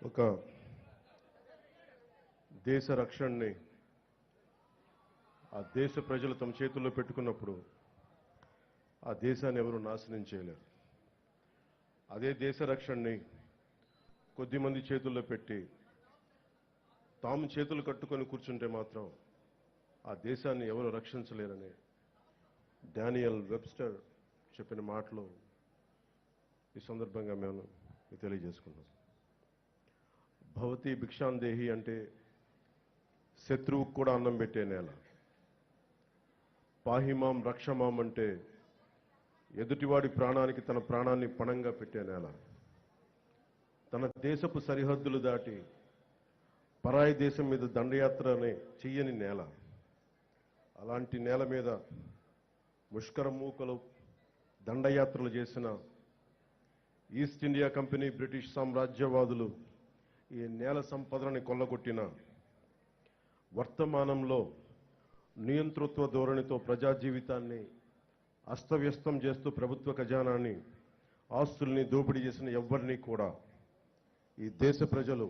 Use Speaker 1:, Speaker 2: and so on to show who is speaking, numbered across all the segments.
Speaker 1: ఒక దేశ రక్షణని ఆ దేశ ప్రజలు తమ చేతుల్లో పెట్టుకున్నప్పుడు ఆ దేశాన్ని ఎవరు నాశనం చేయలేరు. అదే దేశ రక్షణని కొద్దిమంది చేతుల్లో పెట్టి తాము చేతులు కట్టుకొని కూర్చుంటే మాత్రం ఆ దేశాన్ని ఎవరు రక్షించలేరని డానియల్ వెబ్స్టర్ చెప్పిన మాటలు ఈ సందర్భంగా మేము తెలియజేసుకున్నాం. భవతి భిక్షాందేహి అంటే శత్రువుకు కూడా అన్నం పెట్టే నేల. పాహిమాం రక్షమాం అంటే ఎదుటివాడి ప్రాణానికి తన ప్రాణాన్ని పణంగా పెట్టే నేల. తన దేశపు సరిహద్దులు దాటి పరాయి దేశం మీద దండయాత్రనే చెయ్యని నేల. అలాంటి నేల మీద ముష్కర మూకలు దండయాత్రలు చేసిన ఈస్ట్ ఇండియా కంపెనీ, బ్రిటిష్ సామ్రాజ్యవాదులు ఈ నేల సంపదలని కొల్లగొట్టిన వర్తమానంలో నియంతృత్వ ధోరణితో ప్రజా జీవితాన్ని అస్తవ్యస్తం చేస్తూ ప్రభుత్వ ఖజానాన్ని, ఆస్తుల్ని దోపిడీ చేసిన ఎవ్వరినీ కూడా ఈ దేశ ప్రజలు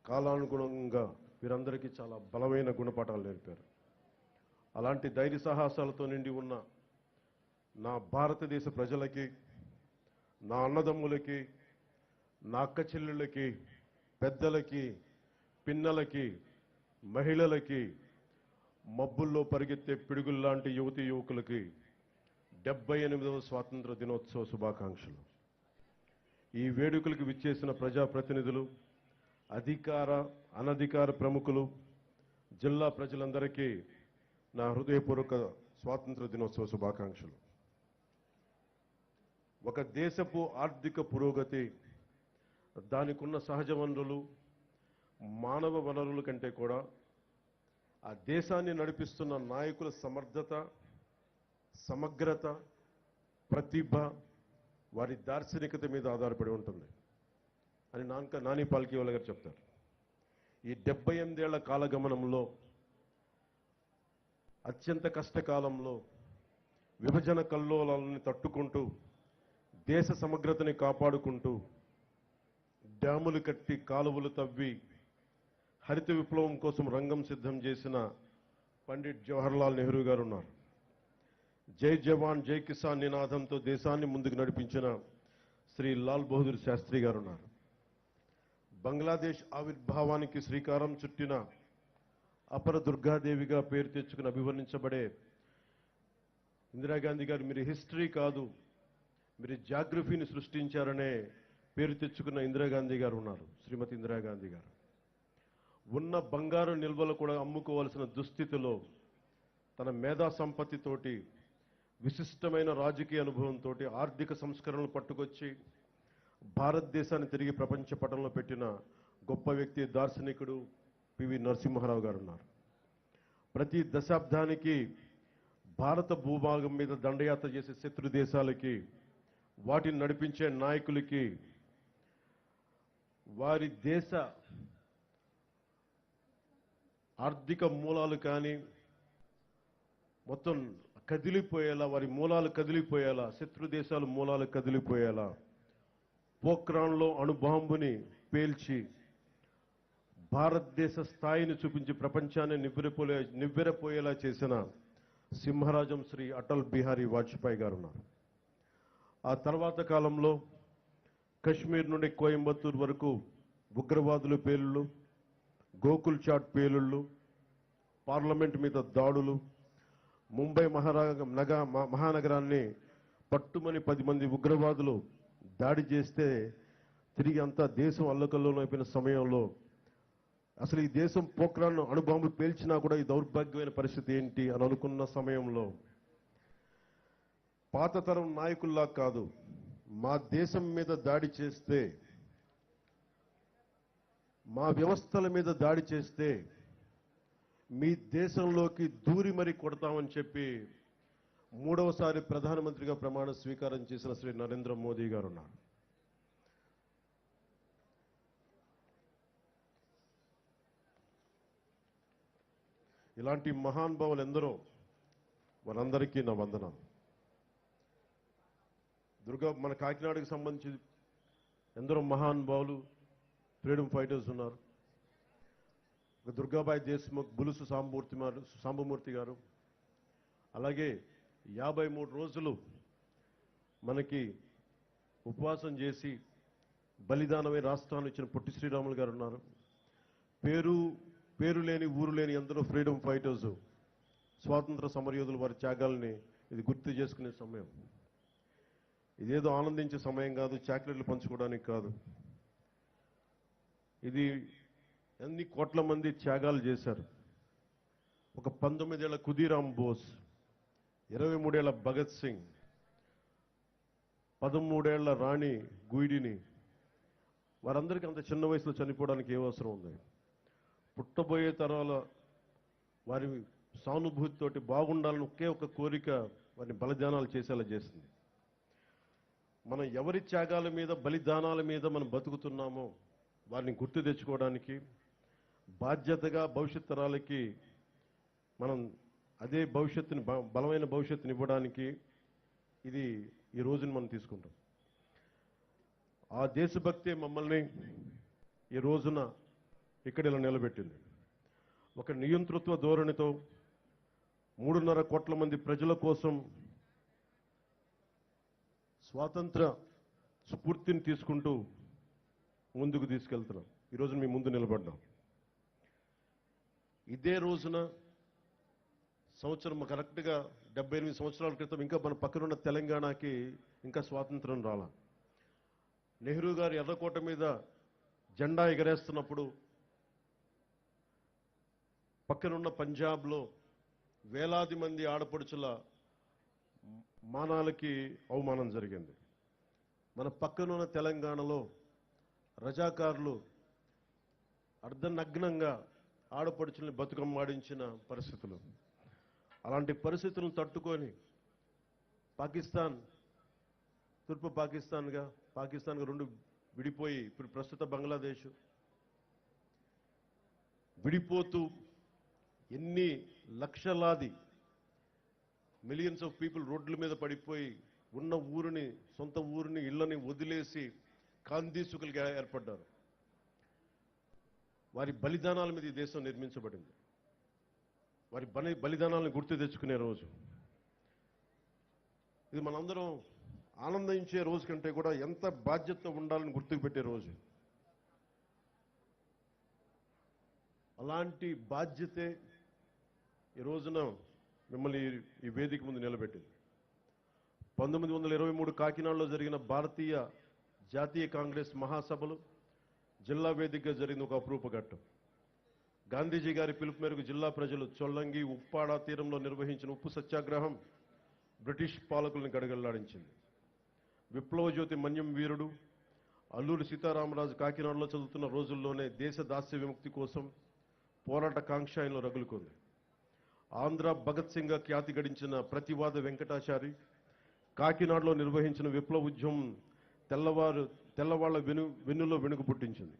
Speaker 1: కాలానుగుణంగా వీరందరికీ చాలా బలమైన గుణపాఠాలు నేర్పారు. అలాంటి ధైర్య సాహసాలతో నిండి ఉన్న నా భారతదేశ ప్రజలకి, నా అన్నదమ్ములకి, నా అక్క చెల్లెళ్ళకి, పెద్దలకి, పిన్నలకి, మహిళలకి, మబ్బుల్లో పరిగెత్తే పిడుగుల్లాంటి యువతీ యువకులకి 78వ స్వాతంత్ర దినోత్సవ శుభాకాంక్షలు. ఈ వేడుకలకు విచ్చేసిన ప్రజాప్రతినిధులు, అధికార అనధికార ప్రముఖులు, జిల్లా ప్రజలందరికీ నా హృదయపూర్వక స్వాతంత్ర దినోత్సవ శుభాకాంక్షలు. ఒక దేశపు ఆర్థిక పురోగతి దానికున్న సహజ వనరులు, మానవ వనరుల కంటే కూడా ఆ దేశాన్ని నడిపిస్తున్న నాయకుల సమర్థత, సమగ్రత, ప్రతిభ, వారి దార్శనికత మీద ఆధారపడి ఉంటుంది అని నాని పాల్కీవాలా గారు చెప్తారు. ఈ 78 ఏళ్ల కాలగమనంలో, అత్యంత కష్టకాలంలో విభజన కల్లోలాలని తట్టుకుంటూ, దేశ సమగ్రతని కాపాడుకుంటూ, డ్యాములు కట్టి, కాలువలు తవ్వి, హరిత విప్లవం కోసం రంగం సిద్ధం చేసిన పండిట్ జవహర్లాల్ నెహ్రూ గారు ఉన్నారు. జై జవాన్ జై కిసాన్ నినాదంతో దేశాన్ని ముందుకు నడిపించిన శ్రీ లాల్ బహదూర్ శాస్త్రి గారు ఉన్నారు. బంగ్లాదేశ్ ఆవిర్భావానికి శ్రీకారం చుట్టిన అపర దుర్గాదేవిగా పేరు తెచ్చుకుని అభివర్ణించబడే ఇందిరాగాంధీ గారు, మీరు హిస్టరీ కాదు, మీరు జాగ్రఫీని సృష్టించారనే పేరు తెచ్చుకున్న ఇందిరాగాంధీ గారు ఉన్నారు. శ్రీమతి ఇందిరాగాంధీ గారు ఉన్న బంగారు నిల్వలు కూడా అమ్ముకోవాల్సిన దుస్థితిలో తన మేధా సంపత్తితోటి, విశిష్టమైన రాజకీయ అనుభవంతో ఆర్థిక సంస్కరణలు పట్టుకొచ్చి భారతదేశాన్ని తిరిగి ప్రపంచ పటంలో పెట్టిన గొప్ప వ్యక్తి, దార్శనికుడు పివి నరసింహారావు గారు ఉన్నారు. ప్రతి దశాబ్దానికి భారత భూభాగం మీద దండయాత్ర చేసే శత్రు దేశాలకి, వాటిని నడిపించే నాయకులకి వారి దేశ ఆర్థిక మూలాలు కానీ మొత్తం కదిలిపోయేలా, వారి మూలాలు కదిలిపోయేలా, శత్రు దేశాల మూలాలు కదిలిపోయేలా పోఖ్రాన్లో అణుబాంబుని పేల్చి భారతదేశ స్థాయిని చూపించి ప్రపంచాన్ని నివ్వెరపోయేలా చేసిన సింహరాజం శ్రీ అటల్ బిహారీ వాజ్పేయి గారు ఉన్నారు. ఆ తర్వాత కాలంలో కశ్మీర్ నుండి కోయంబత్తూరు వరకు ఉగ్రవాదుల పేలుళ్ళు, గోకుల్ చాట్ పేలుళ్ళు, పార్లమెంట్ మీద దాడులు, ముంబై మహానగరాన్ని పట్టుమని 10 మంది ఉగ్రవాదులు దాడి చేస్తే తిరిగి అంతా దేశం అల్లకల్లోలం అయిపోయిన సమయంలో అసలు ఈ దేశం పోఖ్రాన్ అణుబాంబు పేల్చినా కూడా ఈ దౌర్భాగ్యమైన పరిస్థితి ఏంటి అని అనుకున్న సమయంలో పాత తరం నాయకుల్లా కాదు, మా దేశం మీద దాడి చేస్తే, మా వ్యవస్థల మీద దాడి చేస్తే మీ దేశంలోకి దూరి మరి కొడతామని చెప్పి 3వసారి ప్రధానమంత్రిగా ప్రమాణ స్వీకారం చేసిన శ్రీ నరేంద్ర మోదీ గారు ఉన్నారు. ఇలాంటి మహానుభావులు ఎందరో, వారందరికీ నా వందనం. మన కాకినాడకు సంబంధించి ఎందరో మహానుభావులు ఫ్రీడమ్ ఫైటర్స్ ఉన్నారు. దుర్గాబాయి దేశ్ముఖ్, బులుసు సాంబమూర్తి గారు, అలాగే 53 రోజులు మనకి ఉపవాసం చేసి బలిదానమై రాష్ట్రాన్ని ఇచ్చిన పొట్టి శ్రీరాములు గారు ఉన్నారు. పేరు లేని ఊరు లేని ఎందరో ఫ్రీడమ్ ఫైటర్స్, స్వాతంత్ర సమరయోధులు వారి త్యాగాల్ని ఇది గుర్తు చేసుకునే సమయం. ఇదేదో ఆనందించే సమయం కాదు, చాక్లెట్లు పంచుకోవడానికి కాదు. ఇది ఎన్ని కోట్ల మంది త్యాగాలు చేశారు. ఒక 19 ఏళ్ల ఖుదీరామ్ బోస్, 23 ఏళ్ల భగత్ సింగ్, 13 ఏళ్ల రాణి గుయిడిని, వారందరికీ అంత చిన్న వయసులో చనిపోవడానికి ఏ అవసరం ఉంది? పుట్టబోయే తరాల వారి సానుభూతితోటి బాగుండాలని ఒకే ఒక కోరిక వారిని బలిదానాలు చేసేలా చేసింది. మనం ఎవరి త్యాగాల మీద, బలిదానాల మీద మనం బతుకుతున్నామో వారిని గుర్తు తెచ్చుకోవడానికి, బాధ్యతగా భవిష్యత్ తరాలకి మనం అదే భవిష్యత్తుని, బలమైన భవిష్యత్తుని ఇవ్వడానికి ఇది ఈ రోజుని మనం తీసుకుంటాం. ఆ దేశభక్తే మమ్మల్ని ఈ రోజున ఇక్కడ ఇలా నిలబెట్టింది. ఒక నియంతృత్వ ధోరణితో 3.5 కోట్ల మంది ప్రజల కోసం స్వాతంత్ర స్ఫూర్తిని తీసుకుంటూ ముందుకు తీసుకెళ్తున్నాం. ఈరోజు మీ ముందు నిలబడ్డాం. ఇదే రోజున సంవత్సరం కరెక్ట్గా 78 సంవత్సరాల క్రితం ఇంకా మన పక్కనున్న తెలంగాణకి ఇంకా స్వాతంత్రం రాలా. నెహ్రూ గారు ఎర్రకోట మీద జెండా ఎగరేస్తున్నప్పుడు పక్కనున్న పంజాబ్లో వేలాది మంది ఆడపడుచుల మానాలకి అవమానం జరిగింది. మన పక్కనున్న తెలంగాణలో రజాకారులు అర్ధనగ్నంగా ఆడపడుచుల్ని బతుకమ్మాడించిన పరిస్థితులు. అలాంటి పరిస్థితులను తట్టుకొని పాకిస్తాన్, తూర్పు పాకిస్తాన్గా 2 విడిపోయి ఇప్పుడు ప్రస్తుత బంగ్లాదేశ్ విడిపోతూ ఎన్ని లక్షలాది మిలియన్స్ ఆఫ్ పీపుల్ రోడ్ల మీద పడిపోయి ఉన్న ఊరిని, సొంత ఊరిని, ఇళ్లని వదిలేసి కాందీసుకులుగా ఏర్పడ్డారు. వారి బలిదానాల మీద ఈ దేశం నిర్మించబడింది. వారి బలిదానాలను గుర్తు తెచ్చుకునే రోజు ఇది. మనందరం ఆనందించే రోజు కంటే కూడా ఎంత బాధ్యత ఉండాలని గుర్తుకు పెట్టే రోజు. అలాంటి బాధ్యతే ఈ రోజున మిమ్మల్ని ఈ వేదిక ముందు నిలబెట్టింది. 1923 కాకినాడలో జరిగిన భారతీయ జాతీయ కాంగ్రెస్ మహాసభలు జిల్లా వేదికగా జరిగిన ఒక అపురూప ఘట్టం. గాంధీజీ గారి పిలుపు మేరకు జిల్లా ప్రజలు చొల్లంగి, ఉప్పాడ తీరంలో నిర్వహించిన ఉప్పు సత్యాగ్రహం బ్రిటిష్ పాలకులను గడగడలాడించింది. విప్లవ జ్యోతి మన్యం వీరుడు అల్లూరి సీతారామరాజు కాకినాడలో చదువుతున్న రోజుల్లోనే దేశ దాస్య విముక్తి కోసం పోరాట కాంక్ష ఆయనలో రగులుకుంది. ఆంధ్ర భగత్ సింగ్ గా ఖ్యాతి గడించిన ప్రతివాద వెంకటాచారి కాకినాడలో నిర్వహించిన విప్లవ ఉద్యమం తెల్లవాళ్ల వెన్నులో వెనుక పుట్టించింది.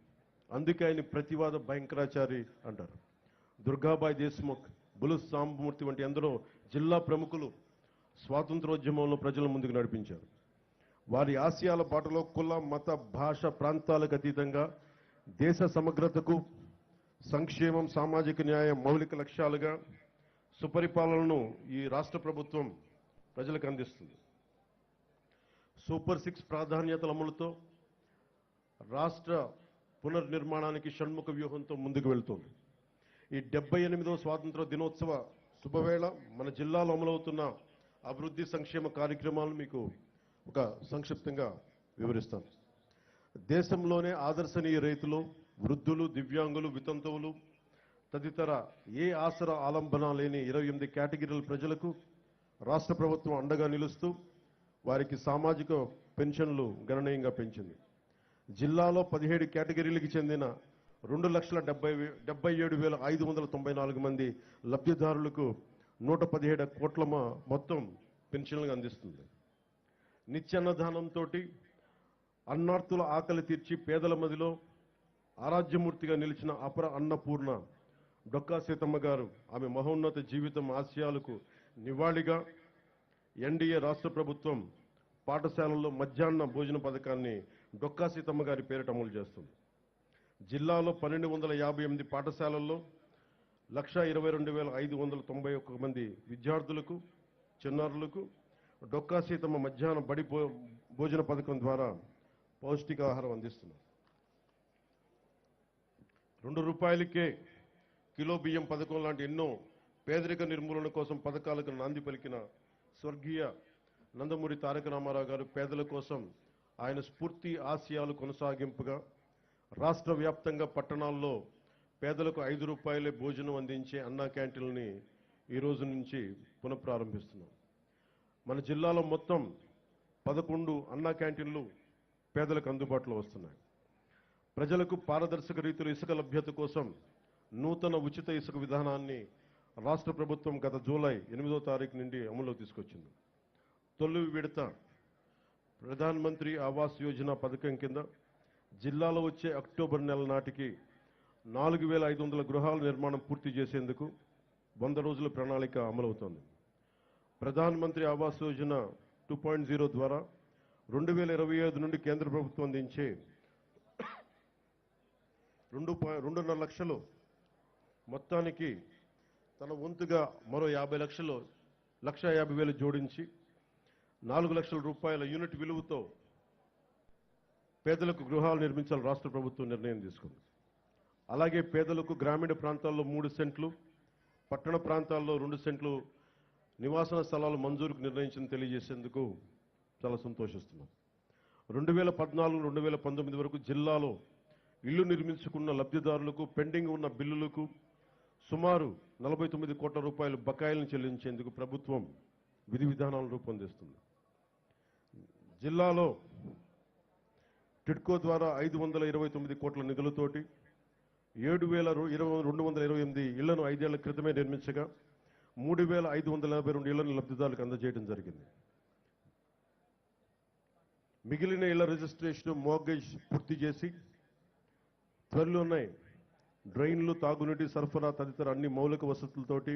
Speaker 1: అందుకే ఆయన ప్రతివాద భయంకరాచారి అంటారు. దుర్గాబాయి దేశ్ముఖ్, బులుసు సాంబమూర్తి వంటి ఎందరో జిల్లా ప్రముఖులు స్వాతంత్రోద్యమంలో ప్రజల ముందుకు నడిపించారు. వారి ఆశయాల బాటలో కుల, మత, భాష, ప్రాంతాలకు అతీతంగా దేశ సమగ్రతకు, సంక్షేమం, సామాజిక న్యాయం మౌలిక లక్ష్యాలుగా సుపరిపాలనను ఈ రాష్ట్ర ప్రభుత్వం ప్రజలకు అందిస్తుంది. సూపర్ 6 ప్రాధాన్యతల అమలుతో రాష్ట్ర పునర్నిర్మాణానికి షణ్ముఖ వ్యూహంతో ముందుకు వెళ్తోంది. ఈ 78వ స్వాతంత్ర దినోత్సవ శుభవేళ మన జిల్లాలో అమలవుతున్న అభివృద్ధి సంక్షేమ కార్యక్రమాలను మీకు ఒక సంక్షిప్తంగా వివరిస్తాను. దేశంలోనే ఆదర్శనీయ రైతులు, వృద్ధులు, దివ్యాంగులు, వితంతువులు తదితర ఏ ఆసరా ఆలంబన లేని 28 కేటగిరీల ప్రజలకు రాష్ట్ర ప్రభుత్వం అండగా నిలుస్తూ వారికి సామాజిక పెన్షన్లు గణనీయంగా పెంచింది. జిల్లాలో 17 కేటగిరీలకు చెందిన 2,77,594 మంది లబ్ధిదారులకు 117 కోట్ల మొత్తం పెన్షన్లు అందిస్తుంది. నిత్యాన్నదానంతో అన్నార్తుల ఆకలి తీర్చి పేదల మదిలో ఆరాధ్యమూర్తిగా నిలిచిన అపర అన్నపూర్ణ డొక్కా సీతమ్మ గారు ఆమె మహోన్నత జీవితం ఆశయాలకు నివాళిగా ఎన్డీఏ రాష్ట్ర ప్రభుత్వం పాఠశాలల్లో మధ్యాహ్న భోజన పథకాన్ని డొక్కా సీతమ్మ గారి పేరిట అమలు చేస్తుంది. జిల్లాలో 1258 పాఠశాలల్లో 1,22,591 మంది విద్యార్థులకు, చిన్నారులకు డొక్కా సీతమ్మ మధ్యాహ్న బడి భోజన పథకం ద్వారా పౌష్టికాహారం అందిస్తున్నారు. ₹2కే కిలో బియ్యం పథకం లాంటి ఎన్నో పేదరిక నిర్మూలన కోసం పథకాలకు నాంది పలికిన స్వర్గీయ నందమూరి తారక రామారావు గారు పేదల కోసం ఆయన స్ఫూర్తి ఆశయాలు కొనసాగింపుగా రాష్ట్ర వ్యాప్తంగా పట్టణాల్లో పేదలకు ₹5 భోజనం అందించే అన్నా క్యాంటీన్లని ఈ రోజు నుంచి పునఃప్రారంభిస్తున్నాం. మన జిల్లాలో మొత్తం 11 అన్నా క్యాంటీన్లు పేదలకు అందుబాటులో వస్తున్నాయి. ప్రజలకు పారదర్శక రీతిలో ఇసుక లభ్యత కోసం నూతన ఉచిత ఇసుక విధానాన్ని రాష్ట్ర ప్రభుత్వం గత జూలై 8వ తారీఖు నుండి అమలులోకి తీసుకొచ్చింది. తొలి విడత ప్రధాన్ మంత్రి ఆవాస్ యోజన పథకం కింద జిల్లాలో వచ్చే అక్టోబర్ నెల నాటికి 4,500 గృహాల నిర్మాణం పూర్తి చేసేందుకు 100 రోజుల ప్రణాళిక అమలవుతోంది. ప్రధాన్ మంత్రి ఆవాస్ యోజన 2.0 ద్వారా 2025 నుండి కేంద్ర ప్రభుత్వం అందించే 2.5 లక్షలు మొత్తానికి తన వంతుగా మరో 50 లక్షలు, 1,50,000 జోడించి 4 లక్షల రూపాయల యూనిట్ విలువతో పేదలకు గృహాలు నిర్మించాలని రాష్ట్ర ప్రభుత్వం నిర్ణయం తీసుకుంది. అలాగే పేదలకు గ్రామీణ ప్రాంతాల్లో 3 సెంట్లు, పట్టణ ప్రాంతాల్లో 2 సెంట్లు నివాసన స్థలాలు మంజూరుకు నిర్ణయించింది తెలియజేసేందుకు చాలా సంతోషిస్తున్నాం. 2014-2019 వరకు జిల్లాలో ఇళ్లు నిర్మించుకున్న లబ్ధిదారులకు పెండింగ్ ఉన్న బిల్లులకు సుమారు 49 కోట్ల రూపాయల బకాయిలను చెల్లించేందుకు ప్రభుత్వం విధి విధానాలను రూపొందిస్తుంది. జిల్లాలో టిడ్కో ద్వారా 529 కోట్ల నిధులతోటి 7,228 ఇళ్లను 5 ఏళ్ల క్రితమే నిర్మించగా 3,582 ఇళ్లను లబ్ధిదారులకు అందజేయడం జరిగింది. మిగిలిన ఇళ్ల రిజిస్ట్రేషన్, మోర్గేజ్ పూర్తి చేసి త్వరలోనే డ్రైన్లు, తాగునీటి సరఫరా తదితర అన్ని మౌలిక వసతులతోటి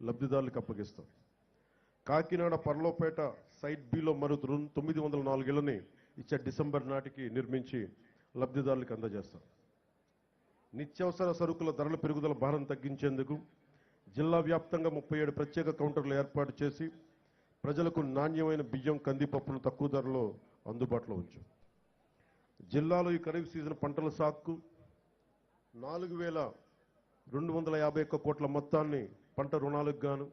Speaker 1: లబ్ధిదారులకు అప్పగిస్తాం. కాకినాడ పర్లోపేట సైట్ బిలో మరో 904 ఇళ్లని ఇచ్చే డిసెంబర్ నాటికి నిర్మించి లబ్ధిదారులకు అందజేస్తాం. నిత్యావసర సరుకుల ధరల పెరుగుదల భారం తగ్గించేందుకు జిల్లా వ్యాప్తంగా 37 ప్రత్యేక కౌంటర్లు ఏర్పాటు చేసి ప్రజలకు నాణ్యమైన బియ్యం, కందిపప్పును తక్కువ ధరలో అందుబాటులో ఉంచాం. జిల్లాలో ఈ ఖరీఫ్ సీజన్ పంటల సాగుకు 4,251 కోట్ల మొత్తాన్ని పంట రుణాలకు గాను,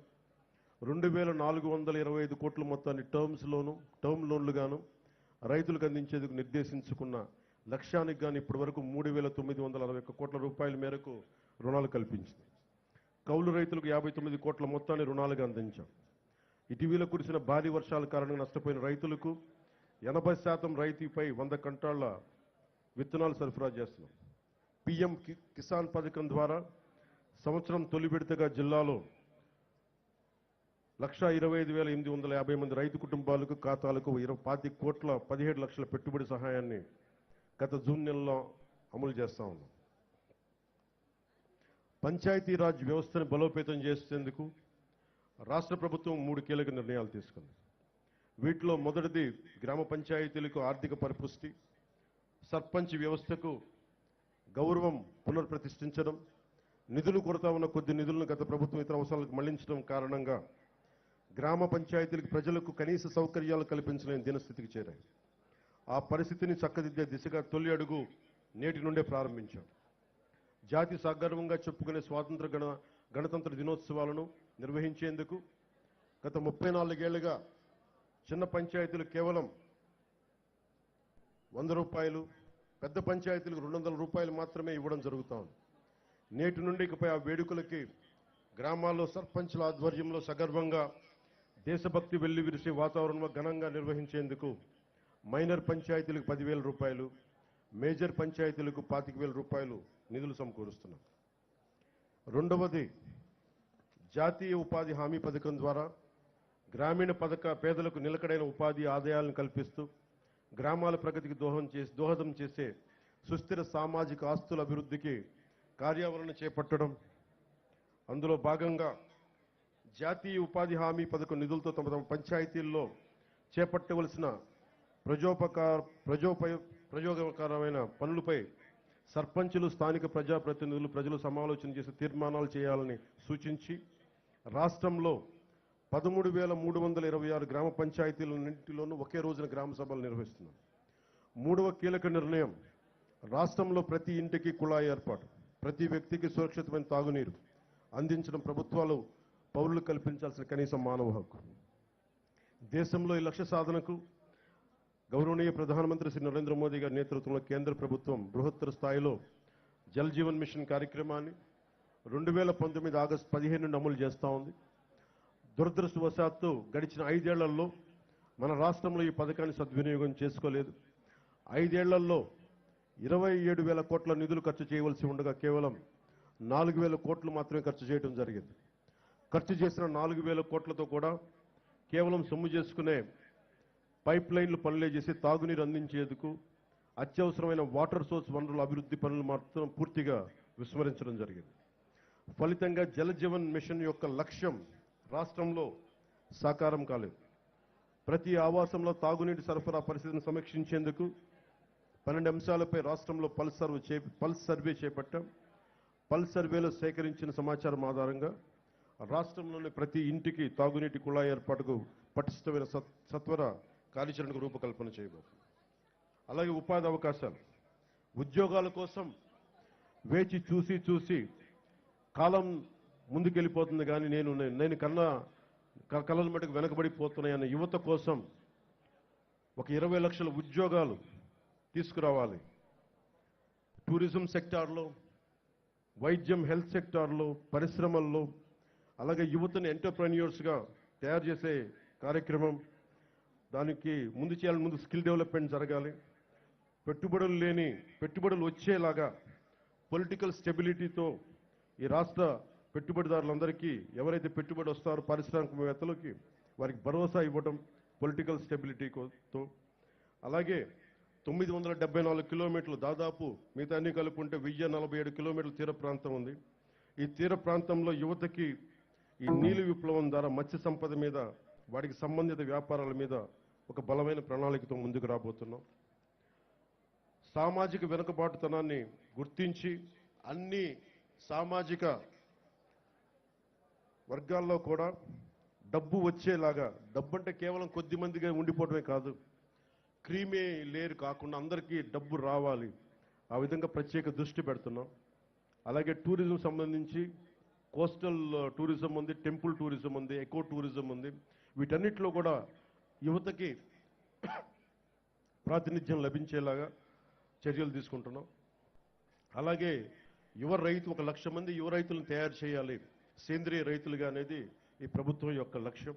Speaker 1: 2,425 కోట్ల మొత్తాన్ని టర్మ్ లోన్లు గాను రైతులకు అందించేందుకు నిర్దేశించుకున్న లక్ష్యానికి గాను ఇప్పటి వరకు 3,961 కోట్ల రూపాయల మేరకు రుణాలు కల్పించింది. కౌలు రైతులకు 59 కోట్ల మొత్తాన్ని రుణాలుగా అందించాం. ఇటీవల కురిసిన భారీ వర్షాల కారణంగా నష్టపోయిన రైతులకు 80% రైతుపై 100 క్వింటాళ్ల విత్తనాలు సరఫరా చేస్తున్నాం. పీఎం కిసాన్ పథకం ద్వారా సంవత్సరం తొలి విడతగా జిల్లాలో 1,25,850 మంది రైతు కుటుంబాలకు ఖాతాలకు 25 కోట్ల 17 లక్షల పెట్టుబడి సహాయాన్ని గత జూన్ నెలలో అమలు చేస్తా ఉన్నాం. పంచాయతీరాజ్ వ్యవస్థను బలోపేతం చేసేందుకు రాష్ట్ర ప్రభుత్వం 3 కీలక నిర్ణయాలు తీసుకుంది. వీటిలో మొదటిది గ్రామ పంచాయతీలకు ఆర్థిక పరిపుష్టి, సర్పంచ్ వ్యవస్థకు గౌరవం పునర్ప్రతిష్ఠించడం, నిధులు కొరత ఉన్న కొద్ది నిధులను గత ప్రభుత్వం ఇతర అవసరాలకు మళ్లించడం కారణంగా గ్రామ పంచాయతీలకు ప్రజలకు కనీస సౌకర్యాలు కల్పించలేని దినస్థితికి చేరాయి. ఆ పరిస్థితిని చక్కదిద్దే దిశగా తొలి అడుగు నేటి నుండే ప్రారంభించాం. జాతి సగర్వంగా చెప్పుకునే స్వాతంత్ర గణతంత్ర దినోత్సవాలను నిర్వహించేందుకు గత 34 ఏళ్లుగా చిన్న పంచాయతీలు కేవలం ₹100, పెద్ద పంచాయతీలకు ₹200 మాత్రమే ఇవ్వడం జరుగుతా ఉంది. నేటి నుండి ఇకపై ఆ వేడుకలకి గ్రామాల్లో సర్పంచ్ల ఆధ్వర్యంలో సగర్వంగా దేశభక్తి వెల్లివిరిసే వాతావరణంలో ఘనంగా నిర్వహించేందుకు మైనర్ పంచాయతీలకు ₹10,000, మేజర్ పంచాయతీలకు ₹25,000 నిధులు సమకూరుస్తున్నాం. రెండవది జాతీయ ఉపాధి హామీ పథకం ద్వారా గ్రామీణ పేదలకు నిలకడైన ఉపాధి ఆదాయాలను కల్పిస్తూ గ్రామాల ప్రగతికి దోహదం చేసే సుస్థిర సామాజిక ఆస్తుల అభివృద్ధికి కార్యాచరణ చేపట్టడం. అందులో భాగంగా జాతీయ ఉపాధి హామీ పథకం నిధులతో తమ పంచాయతీల్లో చేపట్టవలసిన ప్రయోగకరమైన పనులపై సర్పంచులు, స్థానిక ప్రజాప్రతినిధులు, ప్రజలు సమాలోచన చేసి తీర్మానాలు చేయాలని సూచించి రాష్ట్రంలో 13,326 గ్రామ పంచాయతీలన్నింటిలోనూ ఒకే రోజున గ్రామ సభలు నిర్వహిస్తున్నాం. మూడవ కీలక నిర్ణయం, రాష్ట్రంలో ప్రతి ఇంటికి కుళాయి ఏర్పాటు, ప్రతి వ్యక్తికి సురక్షితమైన తాగునీరు అందించడం ప్రభుత్వాలు పౌరులు కల్పించాల్సిన కనీస మానవ హక్కు. దేశంలో ఈ లక్ష్య సాధనకు గౌరవనీయ ప్రధానమంత్రి శ్రీ నరేంద్ర మోదీ గారి నేతృత్వంలో కేంద్ర ప్రభుత్వం బృహత్తర స్థాయిలో జల్ జీవన్ మిషన్ కార్యక్రమాన్ని 2019 ఆగస్టు 15 నుండి అమలు చేస్తూ ఉంది. దురదృష్టవశాత్తు గడిచిన 5 ఏళ్లలో మన రాష్ట్రంలో ఈ పథకాన్ని సద్వినియోగం చేసుకోలేదు. 5 ఏళ్లలో 27,000 కోట్ల నిధులు ఖర్చు చేయవలసి ఉండగా కేవలం 4,000 కోట్లు మాత్రమే ఖర్చు చేయడం జరిగింది. ఖర్చు చేసిన 4,000 కోట్లతో కూడా కేవలం సొమ్ము చేసుకునే పైప్ లైన్లు పనులే చేసి తాగునీరు అందించేందుకు అత్యవసరమైన వాటర్ సోర్స్ వనరుల అభివృద్ధి పనులు మాత్రం పూర్తిగా విస్మరించడం జరిగింది. ఫలితంగా జల జీవన్ మిషన్ యొక్క లక్ష్యం రాష్ట్రంలో సాకారం కాలేదు. ప్రతి ఆవాసంలో తాగునీటి సరఫరా పరిస్థితిని సమీక్షించేందుకు 12 అంశాలపై రాష్ట్రంలో పల్స్ సర్వే చేపట్టాం. పల్స్ సర్వేలో సేకరించిన సమాచారం ఆధారంగా రాష్ట్రంలోని ప్రతి ఇంటికి తాగునీటి కుళాయి ఏర్పాటుకు పటిష్టమైన సత్వర కార్యాచరణకు రూపకల్పన చేయబోతుంది. అలాగే ఉపాధి అవకాశాలు, ఉద్యోగాల కోసం వేచి చూసి కాలం ముందుకెళ్ళిపోతుంది కానీ నేను కళల మటుకు వెనకబడిపోతున్నాయన్న యువత కోసం ఒక 20 లక్షల ఉద్యోగాలు తీసుకురావాలి. టూరిజం సెక్టార్లో, వైద్యం, హెల్త్ సెక్టార్లో, పరిశ్రమల్లో, అలాగే యువతని ఎంటర్ప్రెన్యూర్స్గా తయారు చేసే కార్యక్రమం, దానికి ముందు స్కిల్ డెవలప్మెంట్ జరగాలి. పెట్టుబడులు వచ్చేలాగా పొలిటికల్ స్టెబిలిటీతో ఈ రాష్ట్ర పెట్టుబడిదారులందరికీ ఎవరైతే పెట్టుబడి వస్తారో పారిశ్రామికవేత్తలకి వారికి భరోసా ఇవ్వడం పొలిటికల్ స్టెబిలిటీతో. అలాగే 974 కిలోమీటర్లు, దాదాపు మిగతా అన్ని కలుపుకుంటే 1047 కిలోమీటర్ల తీర ప్రాంతం ఉంది. ఈ తీర ప్రాంతంలో యువతకి ఈ నీలి విప్లవం ద్వారా మత్స్య సంపద మీద, వాటికి సంబంధిత వ్యాపారాల మీద ఒక బలమైన ప్రణాళికతో ముందుకు రాబోతున్నాం. సామాజిక వెనుకబాటుతనాన్ని గుర్తించి అన్ని సామాజిక వర్గాల్లో కూడా డబ్బు వచ్చేలాగా, డబ్బు అంటే కేవలం కొద్ది మందిగా ఉండిపోవడమే కాదు, క్రీమీ లేయర్ కాకుండా అందరికీ డబ్బు రావాలి. ఆ విధంగా ప్రత్యేక దృష్టి పెడుతున్నాం. అలాగే టూరిజం సంబంధించి కోస్టల్ టూరిజం ఉంది, టెంపుల్ టూరిజం ఉంది, ఎకో టూరిజం ఉంది. వీటన్నిటిలో కూడా యువతకి ప్రాతినిధ్యం లభించేలాగా చర్యలు తీసుకుంటున్నాం. అలాగే ఒక 1,00,000 మంది యువ రైతులను తయారు చేయాలి, సేంద్రియ రైతులుగా అనేది ఈ ప్రభుత్వం యొక్క లక్ష్యం.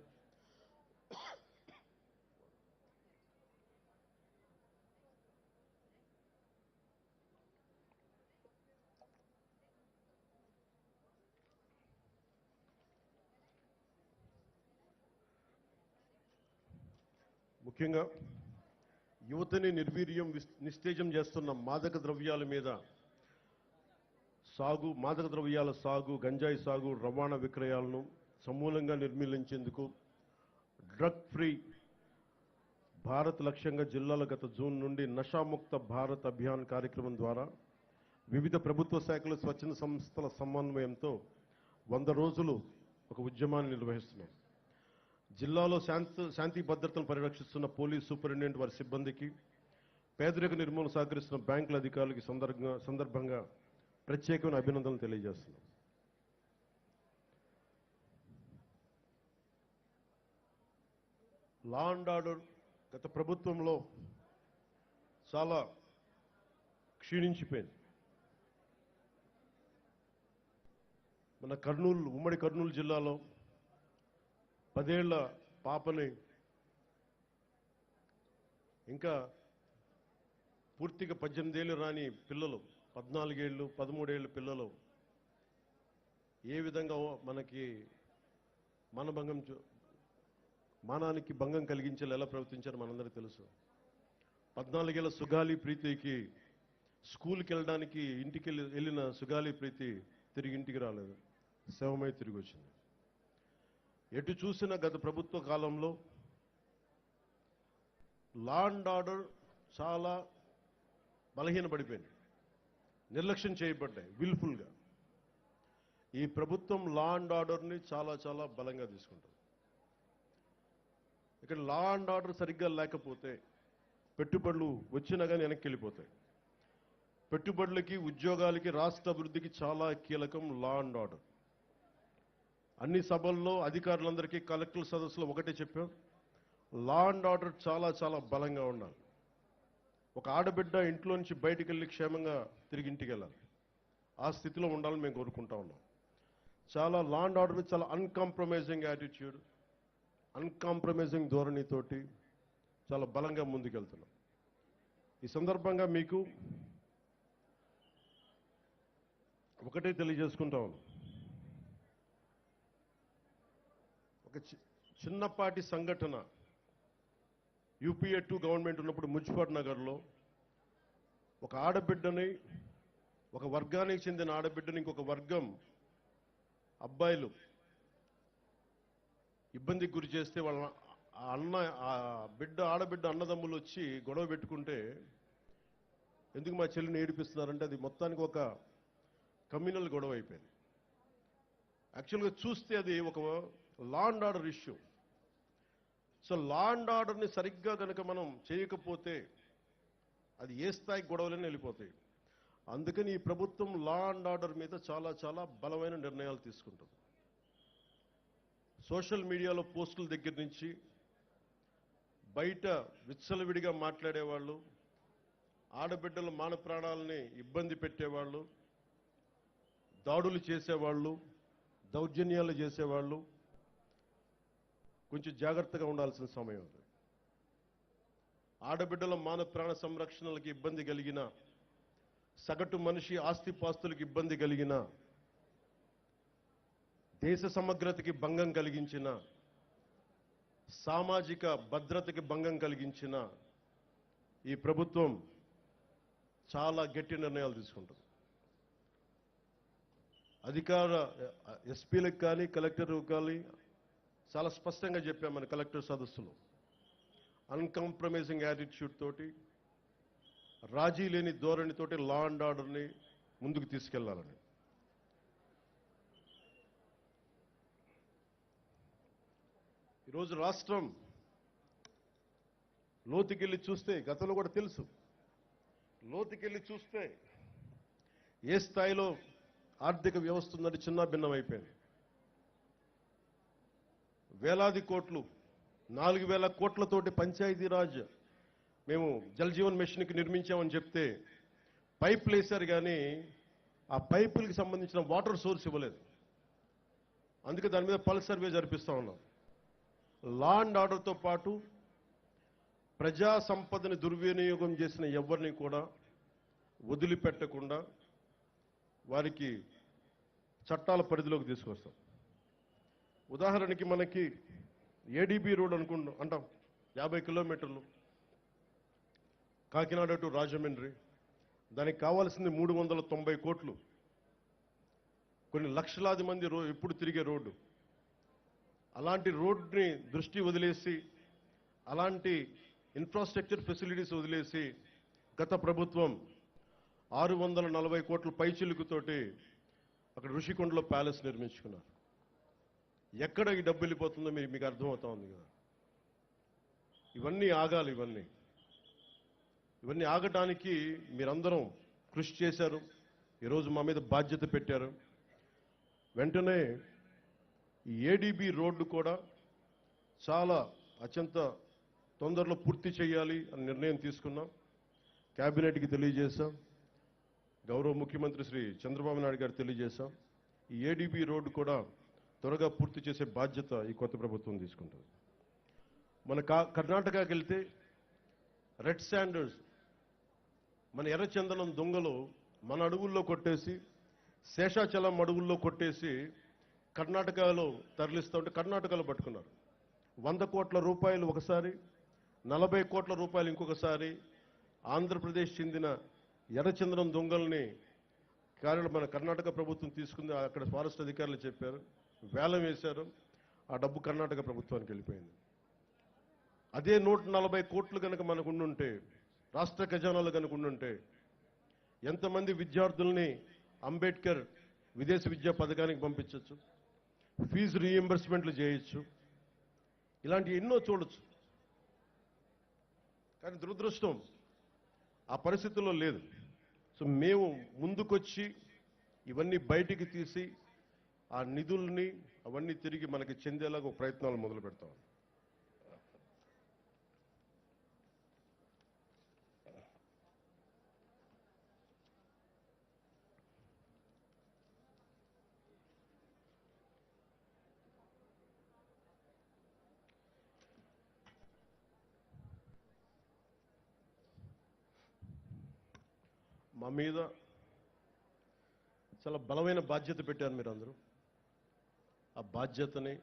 Speaker 1: ముఖ్యంగా యువతని నిర్వీర్యం, నిస్తేజం చేస్తున్న మాదక ద్రవ్యాల మీద మాదక ద్రవ్యాల సాగు, గంజాయి సాగు, రవాణా విక్రయాలను సమూలంగా నిర్మూలించేందుకు డ్రగ్ ఫ్రీ భారత్ లక్ష్యంగా జిల్లాల గత జూన్ నుండి నషాముక్త భారత్ అభియాన్ కార్యక్రమం ద్వారా వివిధ ప్రభుత్వ శాఖలు, స్వచ్ఛంద సంస్థల సమన్వయంతో 100 రోజులు ఒక ఉద్యమాన్ని నిర్వహిస్తున్నాం. జిల్లాలో శాంతి భద్రతను పరిరక్షిస్తున్న పోలీస్ సూపరింటెండెంట్, వారి సిబ్బందికి, పేదరిక నిర్మూలన సహకరిస్తున్న బ్యాంకుల అధికారులకి సందర్భంగా ప్రత్యేకమైన అభినందనలు తెలియజేస్తున్నాం. లా అండ్ ఆర్డర్ గత ప్రభుత్వంలో చాలా క్షీణించిపోయింది. మన ఉమ్మడి కర్నూలు జిల్లాలో 10 ఏళ్ల పాపని, ఇంకా పూర్తిగా 18 ఏళ్ళు రాని పిల్లలు, 14 ఏళ్ళు 13 ఏళ్ళు పిల్లలు ఏ విధంగా మనకి మానానికి భంగం కలిగించేలా ఎలా ప్రవర్తించారో మనందరికీ తెలుసు. 14 ఏళ్ల సుగాలి ప్రీతికి స్కూల్కి వెళ్ళడానికి ఇంటికి వెళ్ళిన సుగాలి ప్రీతి తిరిగి ఇంటికి రాలేదు, శవమై తిరిగి వచ్చింది. ఎటు చూసిన గత ప్రభుత్వ కాలంలో లా అండ్ ఆర్డర్ చాలా బలహీనపడిపోయింది. నిర్లక్ష్యం చేయబడ్డాయి విల్ఫుల్గా. ఈ ప్రభుత్వం లా అండ్ ఆర్డర్ని చాలా చాలా బలంగా తీసుకుంటుంది. ఇక్కడ లా అండ్ ఆర్డర్ సరిగ్గా లేకపోతే పెట్టుబడులు వచ్చినా కానీ వెనక్కి వెళ్ళిపోతాయి. పెట్టుబడులకి, ఉద్యోగాలకి, రాష్ట్ర అభివృద్ధికి చాలా కీలకం లా అండ్ ఆర్డర్. అన్ని సభల్లో అధికారులందరికీ కలెక్టర్ సదస్సులో ఒకటే చెప్పాం, లా అండ్ ఆర్డర్ చాలా చాలా బలంగా ఉండాలి. ఒక ఆడబిడ్డ ఇంట్లో నుంచి బయటికి వెళ్ళి క్షేమంగా తిరిగి ఇంటికి వెళ్ళాలి. ఆ స్థితిలో ఉండాలని మేము కోరుకుంటా ఉన్నాం. చాలా లా అండ్ ఆర్డర్ మీద చాలా అన్కాంప్రమైజింగ్ యాటిట్యూడ్, అన్కాంప్రమైజింగ్ ధోరణితోటి చాలా బలంగా ముందుకెళ్తున్నాం. ఈ సందర్భంగా మీకు ఒకటే తెలియజేసుకుంటా ఉన్నాం. ఒక చిన్నపాటి సంఘటన యూపీఏ 2 గవర్నమెంట్ ఉన్నప్పుడు మున్సిపల్ నగర్లో ఒక ఆడబిడ్డని, ఒక వర్గానికి చెందిన ఆడబిడ్డని ఇంకొక వర్గం అబ్బాయిలు ఇబ్బందికి గురి చేస్తే వాళ్ళ ఆడబిడ్డ అన్నదమ్ములు వచ్చి గొడవ పెట్టుకుంటే ఎందుకు మా చెల్లిని ఏడిపిస్తున్నారంటే అది మొత్తానికి ఒక కమ్యూనల్ గొడవ అయిపోయింది. యాక్చువల్గా చూస్తే అది ఒక law and order issue. So law and ఆర్డర్ని సరిగ్గా కనుక మనం చేయకపోతే అది ఏ స్థాయి గొడవలని వెళ్ళిపోతాయి. అందుకని ఈ ప్రభుత్వం లా అండ్ ఆర్డర్ మీద చాలా చాలా బలమైన నిర్ణయాలు తీసుకుంటుంది. సోషల్ మీడియాలో పోస్టుల దగ్గర నుంచి బయట విచ్చలవిడిగా మాట్లాడేవాళ్ళు, ఆడబిడ్డల మాన ప్రాణాలని ఇబ్బంది పెట్టేవాళ్ళు, దాడులు చేసేవాళ్ళు, దౌర్జన్యాలు చేసేవాళ్ళు కొంచెం జాగ్రత్తగా ఉండాల్సిన సమయం అది. ఆడబిడ్డల మాన ప్రాణ సంరక్షణలకు ఇబ్బంది కలిగిన, సగటు మనిషి ఆస్తిపాస్తులకు ఇబ్బంది కలిగిన, దేశ సమగ్రతకి భంగం కలిగించిన, సామాజిక భద్రతకి భంగం కలిగించిన ఈ ప్రభుత్వం చాలా గట్టి నిర్ణయాలు తీసుకుంటుంది. అధికార ఎస్పీలకు కానీ కలెక్టర్లకు కానీ చాలా స్పష్టంగా చెప్పాం మన కలెక్టర్ సదస్సులో, అన్కాంప్రమైజింగ్ యాటిట్యూడ్ తోటి, రాజీ లేని ధోరణితోటి లా అండ్ ఆర్డర్ని ముందుకు తీసుకెళ్లాలని. ఈరోజు రాష్ట్రం లోతుకెళ్ళి చూస్తే, గతంలో కూడా తెలుసు, లోతుకెళ్ళి చూస్తే ఏ స్థాయిలో ఆర్థిక వ్యవస్థ ఉందంటే చిన్న భిన్నం అయిపోయింది. వేలాది కోట్లు, 4,000 కోట్లతోటి పంచాయతీరాజ్ మేము జల్ జీవన్ మిషన్కి నిర్మించామని చెప్తే పైపులు వేశారు, కానీ ఆ పైపులకి సంబంధించిన వాటర్ సోర్స్ ఇవ్వలేదు. అందుకే దాని మీద పల్స్ సర్వే జరిపిస్తా ఉన్నాం. లా అండ్ ఆర్డర్తో పాటు ప్రజా సంపదని దుర్వినియోగం చేసిన ఎవరిని కూడా వదిలిపెట్టకుండా వారికి చట్టాల పరిధిలోకి తీసుకొస్తాం. ఉదాహరణకి మనకి ఏడీబీ రోడ్ అంటాం, 50 కిలోమీటర్లు కాకినాడ టు రాజమండ్రి. దానికి కావాల్సింది 390 కోట్లు. కొన్ని లక్షలాది మంది ఎప్పుడు తిరిగే రోడ్డు. అలాంటి రోడ్ని దృష్టి వదిలేసి, అలాంటి ఇన్ఫ్రాస్ట్రక్చర్ ఫెసిలిటీస్ వదిలేసి గత ప్రభుత్వం 640 కోట్ల పైచిలుకుతోటి అక్కడ ఋషికొండలో ప్యాలెస్ నిర్మించుకున్నారు. ఎక్కడ ఈ డబ్బు వెళ్ళిపోతుందో మీకు అర్థమవుతా ఉంది కదా. ఇవన్నీ ఆగాలి. ఇవన్నీ ఆగటానికి మీరందరం కృషి చేశారు. ఈరోజు మా మీద బాధ్యత పెట్టారు. వెంటనే ఈ ఏడీబీ రోడ్డు కూడా చాలా అత్యంత తొందరలో పూర్తి చేయాలి అని నిర్ణయం తీసుకున్నాం. కేబినెట్కి తెలియజేశాం. గౌరవ ముఖ్యమంత్రి శ్రీ చంద్రబాబు నాయుడు గారు తెలియజేశాం. ఈ ఏడీబీ రోడ్డు కూడా త్వరగా పూర్తి చేసే బాధ్యత ఈ కొత్త ప్రభుత్వం తీసుకుంటుంది. మన కర్ణాటకకి వెళ్తే రెడ్ శాండర్స్, మన ఎర్రచందనం దొంగలు మన అడవుల్లో కొట్టేసి, శేషాచలం అడవుల్లో కొట్టేసి కర్ణాటకలో తరలిస్తూ ఉంటే కర్ణాటకలో పట్టుకున్నారు. 100 కోట్ల రూపాయలు ఒకసారి, 40 కోట్ల రూపాయలు ఇంకొకసారి ఆంధ్రప్రదేశ్ చెందిన ఎర్రచందనం దొంగల్ని మన కర్ణాటక ప్రభుత్వం తీసుకుంది. అక్కడ ఫారెస్ట్ అధికారులు చెప్పారు, వేలం వేశారు. ఆ డబ్బు కర్ణాటక ప్రభుత్వానికి వెళ్ళిపోయింది. అదే 140 కోట్లు కనుక మనకు ఉండుంటే, రాష్ట్ర ఖజానాలు కనుక ఉండుంటే ఎంతమంది విద్యార్థుల్ని అంబేద్కర్ విదేశ విద్యా పథకానికి పంపించవచ్చు, ఫీజు రీఎంబర్స్మెంట్లు చేయొచ్చు, ఇలాంటి ఎన్నో చూడొచ్చు. కానీ దురదృష్టం ఆ పరిస్థితుల్లో లేదు. సో మేము ముందుకొచ్చి ఇవన్నీ బయటికి తీసి ఆ నిధుల్ని అవన్నీ తిరిగి మనకి చెందేలాగా ప్రయత్నాలు మొదలు పెడతాం. మా మీద చాలా బలమైన బాధ్యత పెట్టారు మీరందరూ. ఆ బాధ్యతని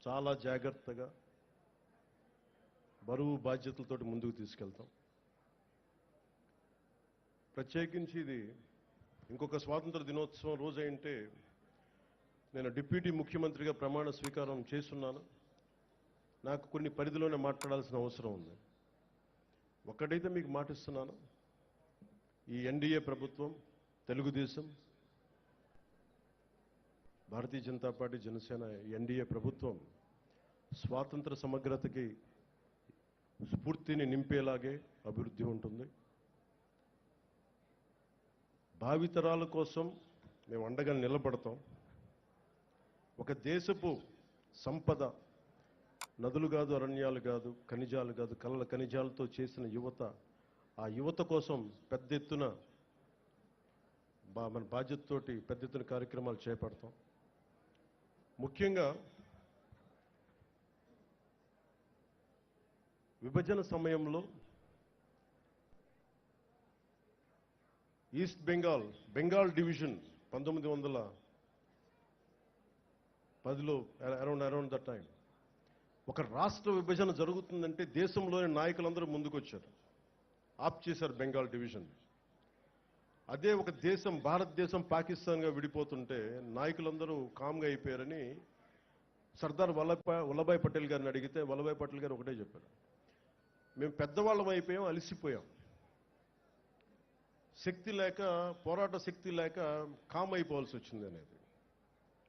Speaker 1: చాలా జాగ్రత్తగా బరువు బాధ్యతలతోటి ముందుకు తీసుకెళ్తాం. ప్రత్యేకించి ఇది ఇంకొక స్వాతంత్ర దినోత్సవం రోజు అంటే నేను డిప్యూటీ ముఖ్యమంత్రిగా ప్రమాణ స్వీకారం చేస్తున్నాను. నాకు కొన్ని పరిధిలోనే మాట్లాడాల్సిన అవసరం ఉంది. ఒక్కటైతే మీకు మాటిస్తున్నాను, ఈ ఎన్డీఏ ప్రభుత్వం, తెలుగుదేశం, భారతీయ జనతా పార్టీ, జనసేన ఎన్డీఏ ప్రభుత్వం స్వాతంత్ర సమగ్రతకి స్ఫూర్తిని నింపేలాగే అభివృద్ధి ఉంటుంది. భావితరాల కోసం మేము అండగా నిలబడతాం. ఒక దేశపు సంపద నదులు కాదు, అరణ్యాలు కాదు, ఖనిజాలు కాదు, కళ్ళ ఖనిజాలతో చేసిన యువత, ఆ యువత కోసం పెద్ద ఎత్తున మన బాధ్యతతోటి పెద్ద ఎత్తున కార్యక్రమాలు చేపడతాం. ముఖ్యంగా విభజన సమయంలో ఈస్ట్ బెంగాల్ డివిజన్ 1910లో అరౌండ్ దట్ టైం ఒక రాష్ట్ర విభజన జరుగుతుందంటే దేశంలోని నాయకులందరూ ముందుకొచ్చారు, ఆప్ చేశారు బెంగాల్ డివిజన్. అదే ఒక దేశం, భారతదేశం పాకిస్తాన్గా విడిపోతుంటే నాయకులందరూ కామ్గా అయిపోయారని సర్దార్ వల్లభాయ్ పటేల్ గారిని అడిగితే వల్లభాయ్ పటేల్ గారు ఒకటే చెప్పారు, మేము పెద్దవాళ్ళం అయిపోయాం, అలసిపోయాం, శక్తి లేక, పోరాట శక్తి లేక కామ్ అయిపోవాల్సి వచ్చింది అనేది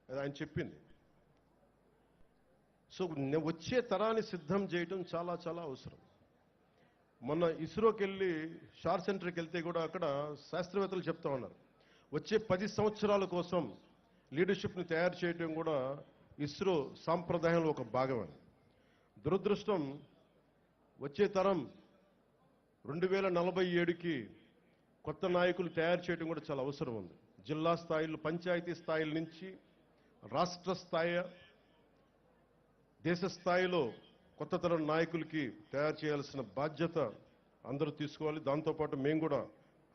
Speaker 1: అది ఆయన చెప్పింది. సో వచ్చే తరాన్ని సిద్ధం చేయడం చాలా చాలా అవసరం. మొన్న ఇస్రోకి వెళ్ళి షార్ సెంటర్కి వెళ్తే కూడా అక్కడ శాస్త్రవేత్తలు చెప్తా ఉన్నారు, వచ్చే 10 సంవత్సరాల కోసం లీడర్షిప్ని తయారు చేయడం కూడా ఇస్రో సాంప్రదాయంలో ఒక భాగమని. దురదృష్టం, వచ్చే తరం 2047కి కొత్త నాయకులు తయారు చేయడం కూడా చాలా అవసరం ఉంది. జిల్లా స్థాయిలో, పంచాయతీ స్థాయిల నుంచి రాష్ట్ర స్థాయి, దేశ స్థాయిలో కొత్త తరం నాయకులకి తయారు చేయాల్సిన బాధ్యత అందరూ తీసుకోవాలి. దాంతోపాటు మేము కూడా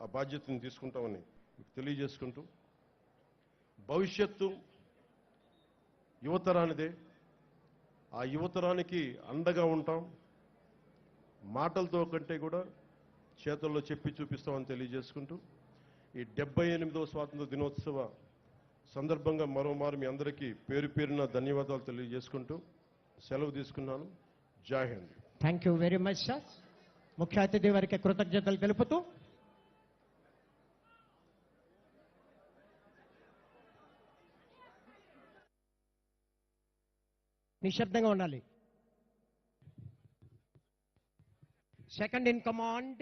Speaker 1: ఆ బాధ్యతను తీసుకుంటామని మీకు తెలియజేసుకుంటూ, భవిష్యత్తు యువతరానిదే, ఆ యువతరానికి అండగా ఉంటాం. మాటలతో కంటే కూడా చేతుల్లో చెప్పి చూపిస్తామని తెలియజేసుకుంటూ, ఈ 78వ స్వాతంత్ర దినోత్సవ సందర్భంగా మరోమారు మీ అందరికీ పేరు పేరున ధన్యవాదాలు తెలియజేసుకుంటూ సెలవు తీసుకున్నాను. జై Hind.
Speaker 2: Thank you very much sir. ముఖ్య అతిథి వారికి కృతజ్ఞతలు తెలుపుతూ నిశ్శబ్దంగా ఉండాలి. Second in command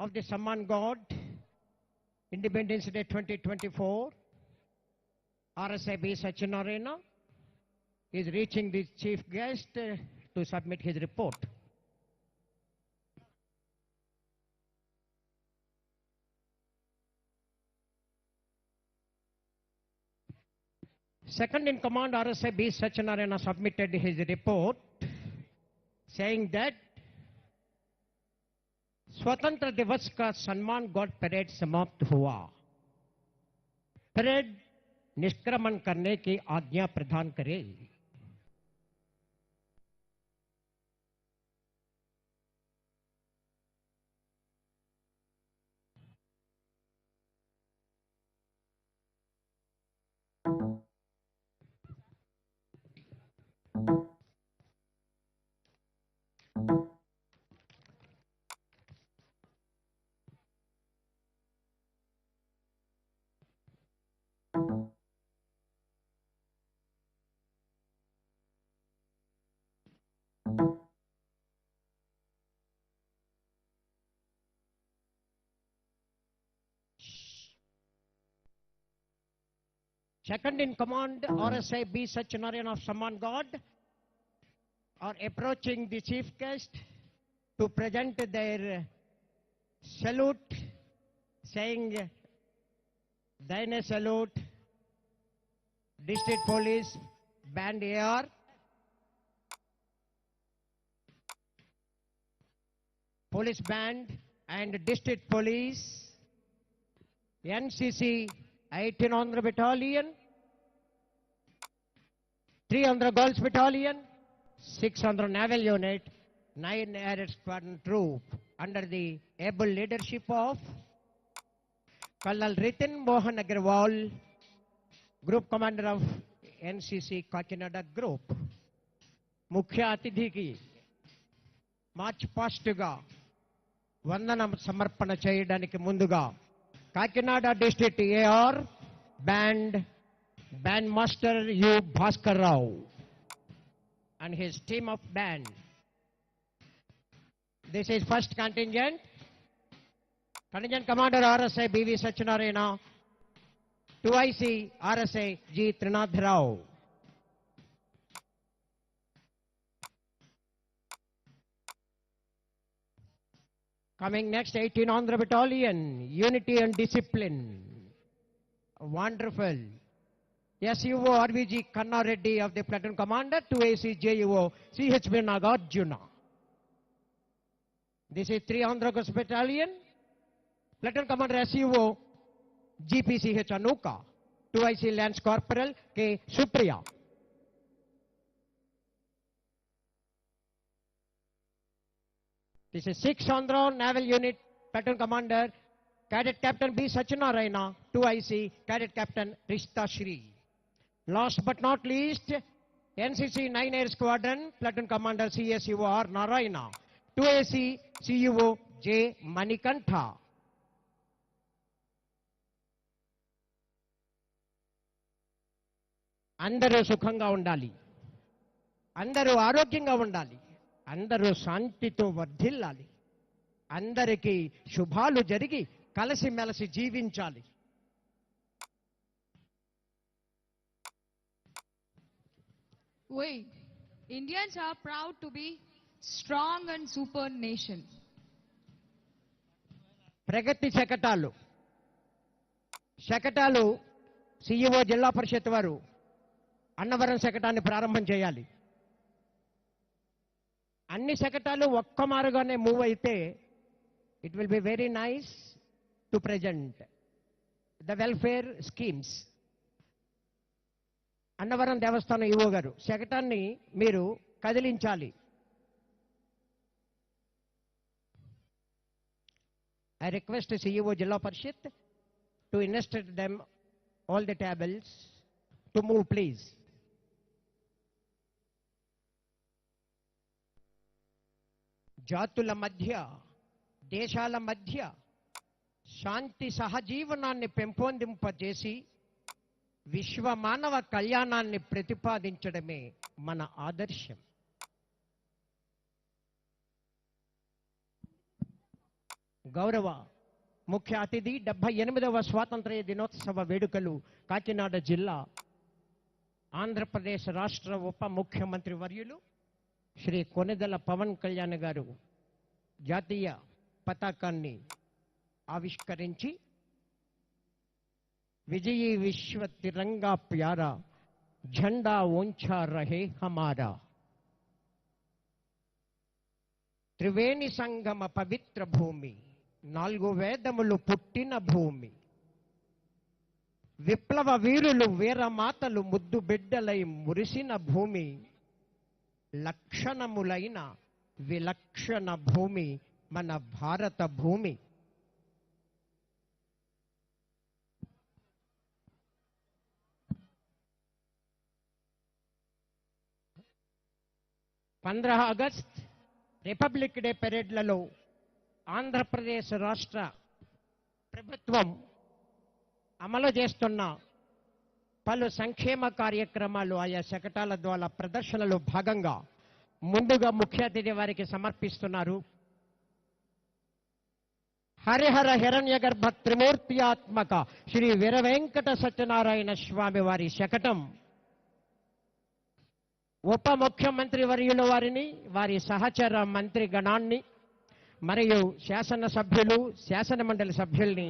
Speaker 2: of the Samman God independence day 2024 RSI B Satyanarayana is reaching the chief guest to submit his report. Second in command RSI B Satyanarayana submitted his report saying that स्वतंत्र दिवस का सम्मान God parade समाप्त हुआ. Parade निष्क्रमण करने की आज्ञा प्रदान करे. Second in command, RSI B. Satyanarayan of Samman God, are approaching the chief guest to present their salute, saying, Daine salute, District Police, Band AR, Police Band and District Police, NCC 18 Andhra Battalion, 300 Girls Battalion, 600 Naval Unit, 9 Air Squadron Troop under the able leadership of Colonel Ritin Mohan Agarwal, Group Commander of NCC Kakinada Group. Mukhya Atithi ki march పాస్ట్గా వందనం సమర్పణ చేయడానికి ముందుగా Kakinada district AR band master U Bhaskar Rao and his team of band. This is first contingent commander RSI BV Satyanarayana, 2IC RSI G Trinath Rao. Coming next, 18 Andhra Battalion, Unity and Discipline. Wonderful. SUO RVG Kanna Reddy of the Platoon Commander, 2AC JUO CHB Nagarjuna. This is 3 Andhra Girls Battalion, Platoon Commander SUO GPCH Anuka, 2IC Lance Corporal K. Supriya. This is 6 Andhra Naval Unit Platoon Commander Cadet Captain B. Satyanarayana, 2IC Cadet Captain Rishta Shri. Last but not least, NCC 9 Air Squadron Platoon Commander CSUO R. Narayana, 2AC CUO J. Manikantha. అందరూ సుఖంగా ఉండాలి, అందరూ ఆరోగ్యంగా ఉండాలి, అందరూ శాంతితో వర్ధిల్లాలి, అందరికీ శుభాలు జరిగి కలిసిమెలిసి జీవించాలి.
Speaker 3: We Indians are proud to be strong and super nation.
Speaker 2: ప్రగతి శకటాలు సిఇఓ జిల్లా పరిషత్ వారు అన్నవరం శకటాన్ని ప్రారంభం చేయాలి. అన్ని శకటాలు ఒక్కమారుగానే మూవ్ అయితే it will be very nice to present the welfare schemes. Annavaram Devasthanam EO గారు శకటాన్ని మీరు కదిలించాలి. I request CEO zilla parishad to instruct them all the tables to move please. జాతుల మధ్య, దేశాల మధ్య శాంతి సహజీవనాన్ని పెంపొందింపజేసి విశ్వ మానవ కళ్యాణాన్ని ప్రతిపాదించడమే మన ఆదర్శం. గౌరవ ముఖ్య అతిథి 78వ స్వాతంత్ర్య దినోత్సవ వేడుకలు కాకినాడ జిల్లా ఆంధ్రప్రదేశ్ రాష్ట్ర ఉప ముఖ్యమంత్రి వర్యులు శ్రీ కొనెదెల పవన్ కళ్యాణ్ గారు జాతీయ పతాకాన్ని ఆవిష్కరించి విజయీ విశ్వ తిరంగా ప్యారా झंडा ऊंचा रहे हमारा, త్రివేణి సంగమ పవిత్ర భూమి, 4 వేదములు పుట్టిన భూమి, విప్లవ వీరులు వీరమాతలు ముద్దు బిడ్డలై మురిసిన భూమి, లక్షణములైన విలక్షణ భూమి మన భారత భూమి. ఆగస్ట్ రిపబ్లిక్ డే పెరేడ్లలో ఆంధ్రప్రదేశ్ రాష్ట్ర ప్రభుత్వం అమలు చేస్తున్న పలు సంక్షేమ కార్యక్రమాలు ఆయా శకటాల ద్వారా ప్రదర్శనలో భాగంగా ముందుగా ముఖ్య అతిథి వారికి సమర్పిస్తున్నారు. హరిహర హిరణ్య గర్భ త్రిమూర్త్యాత్మక శ్రీ వీరవెంకట సత్యనారాయణ స్వామి వారి శకటం ఉప ముఖ్యమంత్రి వర్యుల వారిని, వారి సహచర మంత్రి గణాన్ని మరియు శాసనసభ్యులు, శాసనమండలి సభ్యుల్ని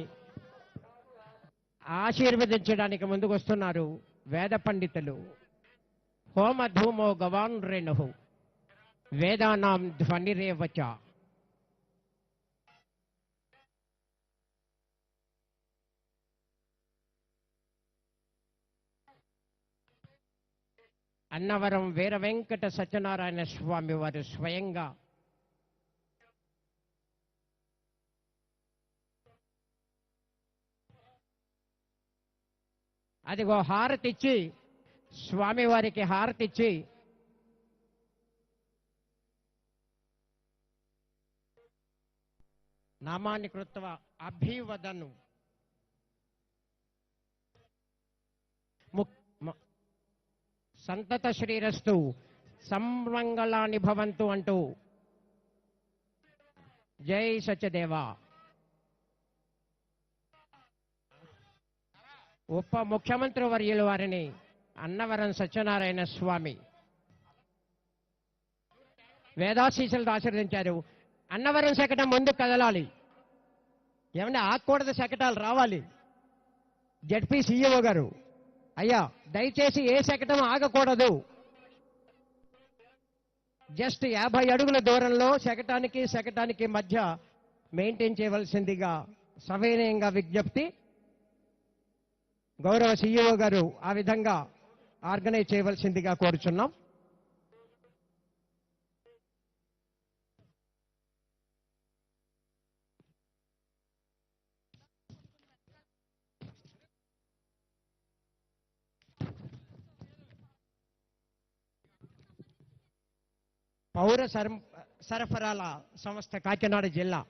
Speaker 2: ఆశీర్వదించడానికి ముందుకొస్తున్నారు వేద పండితులు. హోమ ధూమో గవాన్ రేణు వేదానాం ధ్వనిరేవచ. అన్నవరం వీర వెంకట సత్యనారాయణ స్వామి వారు స్వయంగా అదిగో హారతిచ్చి, స్వామివారికి హారతిచ్చి నామాన్ని కృత్వ అభివదను సంతత శ్రీరస్తు సంమంగళాని భవంతు అంటూ జై సత్యదేవ. ఉప ముఖ్యమంత్రి వర్యుల వారిని అన్నవరం సత్యనారాయణ స్వామి వేదాశీసులతో ఆశీర్వదించారు. అన్నవరం శకటం ముందు కదలాలి. ఏమన్నా ఆగకూడదు, శకటాలు రావాలి. జడ్పీ సీఈఓ గారు, అయ్యా దయచేసి ఏ శకటం ఆగకూడదు. జస్ట్ 50 అడుగుల దూరంలో శకటానికి మధ్య మెయింటైన్ చేయవలసిందిగా సవినయంగా విజ్ఞప్తి. గౌరవ సీఈఓ గారు ఆ విధంగా ఆర్గనైజ్ చేయవలసిందిగా కోరుచున్నాం. పౌర సరఫరాల సంస్థ కాకినాడ జిల్లా